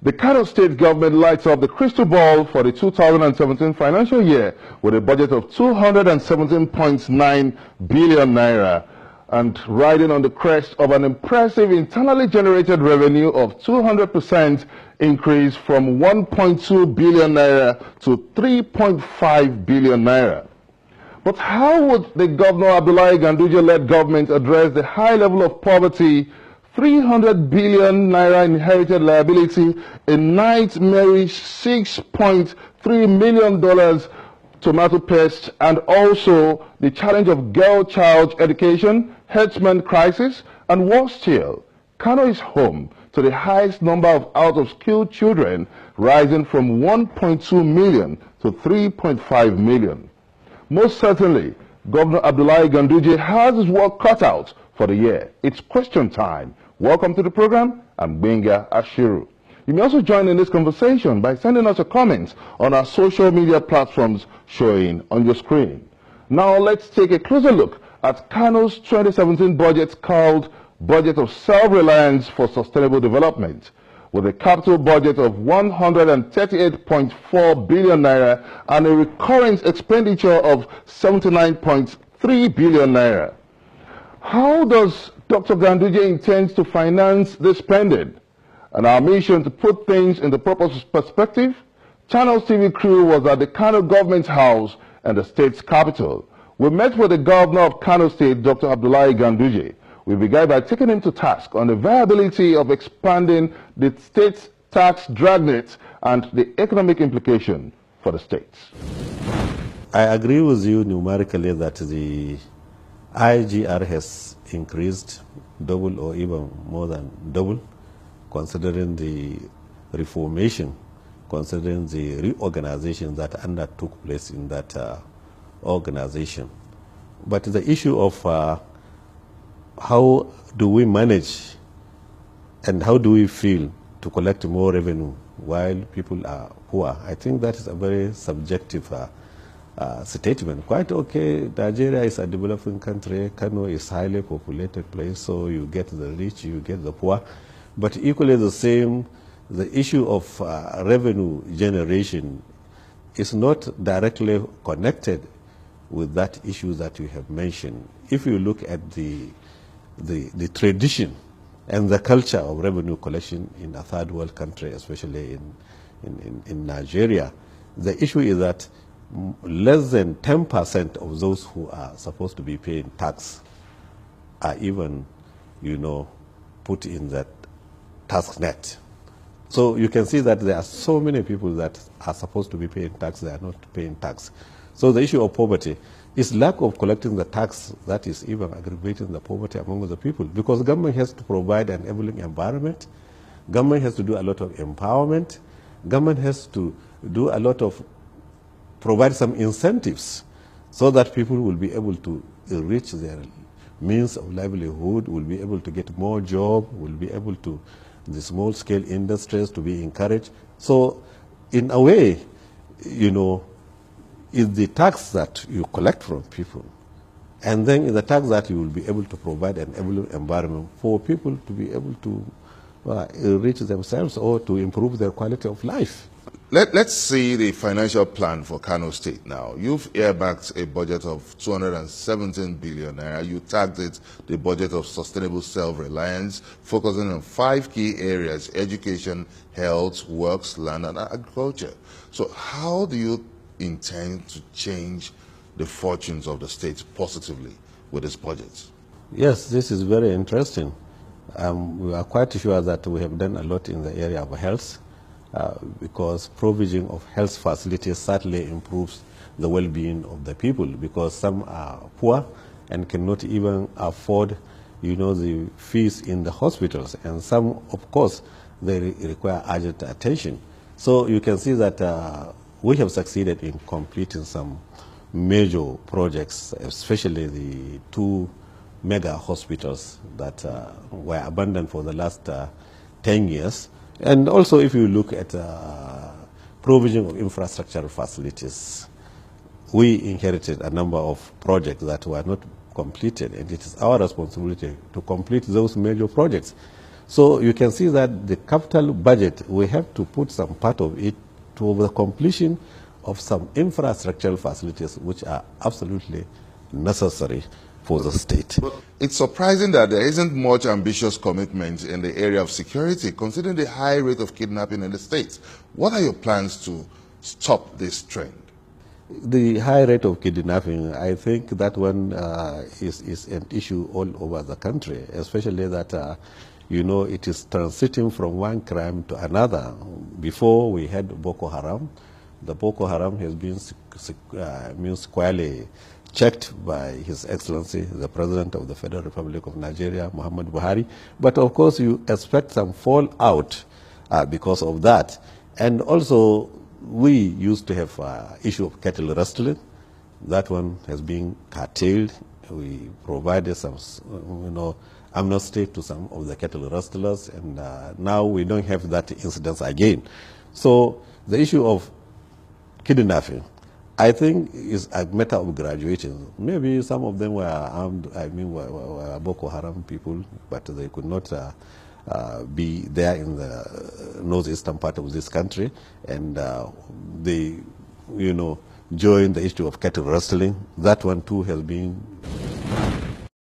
The Kano State government lights up the crystal ball for the 2017 financial year with a budget of 217.9 billion naira and riding on the crest of an impressive internally generated revenue of 200% increase from 1.2 billion naira to 3.5 billion naira. But how would the Governor Abdullahi Ganduje-led government address the high level of poverty, 300 billion naira inherited liability, a nightmarish $6.3 million tomato pest, and also the challenge of girl-child education, herdsmen crisis, and worse still, Kano is home to the highest number of out-of-school children, rising from 1.2 million to 3.5 million. Most certainly, Governor Abdullahi Ganduje has his work cut out for the year. It's question time. Welcome to the program. I'm Benga Ashiru. You may also join in this conversation by sending us your comments on our social media platforms showing on your screen. Now let's take a closer look at Kano's 2017 budget called Budget of Self-Reliance for Sustainable Development, with a capital budget of 138.4 billion naira and a recurrent expenditure of 79.3 billion naira. How does Dr. Ganduje intend to finance this spending? And our mission to put things in the proper perspective, Channels TV crew was at the Kano government house and the state's capital. We met with the governor of Kano State, Dr. Abdullahi Ganduje. We began by taking him to task on the viability of expanding the state's tax dragnet and the economic implication for the states. I agree with you numerically that the IGR has increased double or even more than double, considering the reformation, considering the reorganization that undertook place in that organization. But the issue of how do we manage and how do we feel to collect more revenue while people are poor, I think that is a very subjective statement. Quite okay, Nigeria is a developing country, Kano is a highly populated place, so you get the rich, you get the poor. But equally the same, the issue of revenue generation is not directly connected with that issue that you have mentioned. If you look at the tradition and the culture of revenue collection in a third world country, especially in Nigeria, the issue is that less than 10% of those who are supposed to be paying tax are even, put in that tax net. So you can see that there are so many people that are supposed to be paying tax, they are not paying tax. So the issue of poverty is lack of collecting the tax that is even aggravating the poverty among the people, because government has to provide an enabling environment, government has to do a lot of empowerment, government has to do a lot of provide some incentives so that people will be able to reach their means of livelihood, will be able to get more job, will be able to, the small scale industries to be encouraged. So in a way, is the tax that you collect from people, and then in the tax that you will be able to provide an environment for people to be able to reach themselves or to improve their quality of life. Let's see the financial plan for Kano State now. You've earmarked a budget of 217 billion naira. You tagged it the budget of sustainable self-reliance, focusing on 5 key areas: education, health, works, land, and agriculture. So how do you intend to change the fortunes of the state positively with this budget? Yes, this is very interesting. We are quite sure that we have done a lot in the area of health, because provision of health facilities certainly improves the well-being of the people, because some are poor and cannot even afford, the fees in the hospitals, and some, of course, they require urgent attention. So you can see that we have succeeded in completing some major projects, especially the 2 mega hospitals that were abandoned for the last 10 years. And also, if you look at provision of infrastructure facilities, we inherited a number of projects that were not completed, and it is our responsibility to complete those major projects. So you can see that the capital budget, we have to put some part of it to the completion of some infrastructural facilities which are absolutely necessary for the state. It's surprising that there isn't much ambitious commitment in the area of security, considering the high rate of kidnapping in the state. What are your plans to stop this trend? The high rate of kidnapping, I think that one is an issue all over the country, especially that, you know, it is transiting from one crime to another. Before we had Boko Haram. The Boko Haram has been squarely checked by His Excellency, the President of the Federal Republic of Nigeria, Muhammad Buhari. But of course, you expect some fallout because of that. And also, we used to have issue of cattle rustling. That one has been curtailed. We provided some, you know, amnesty to some of the cattle rustlers, and now we don't have that incidence again. So the issue of kidnapping, I think, is a matter of graduation. Maybe some of them were armed, were Boko Haram people, but they could not be there in the northeastern part of this country, and they, you know, joined the issue of cattle rustling. That one too has been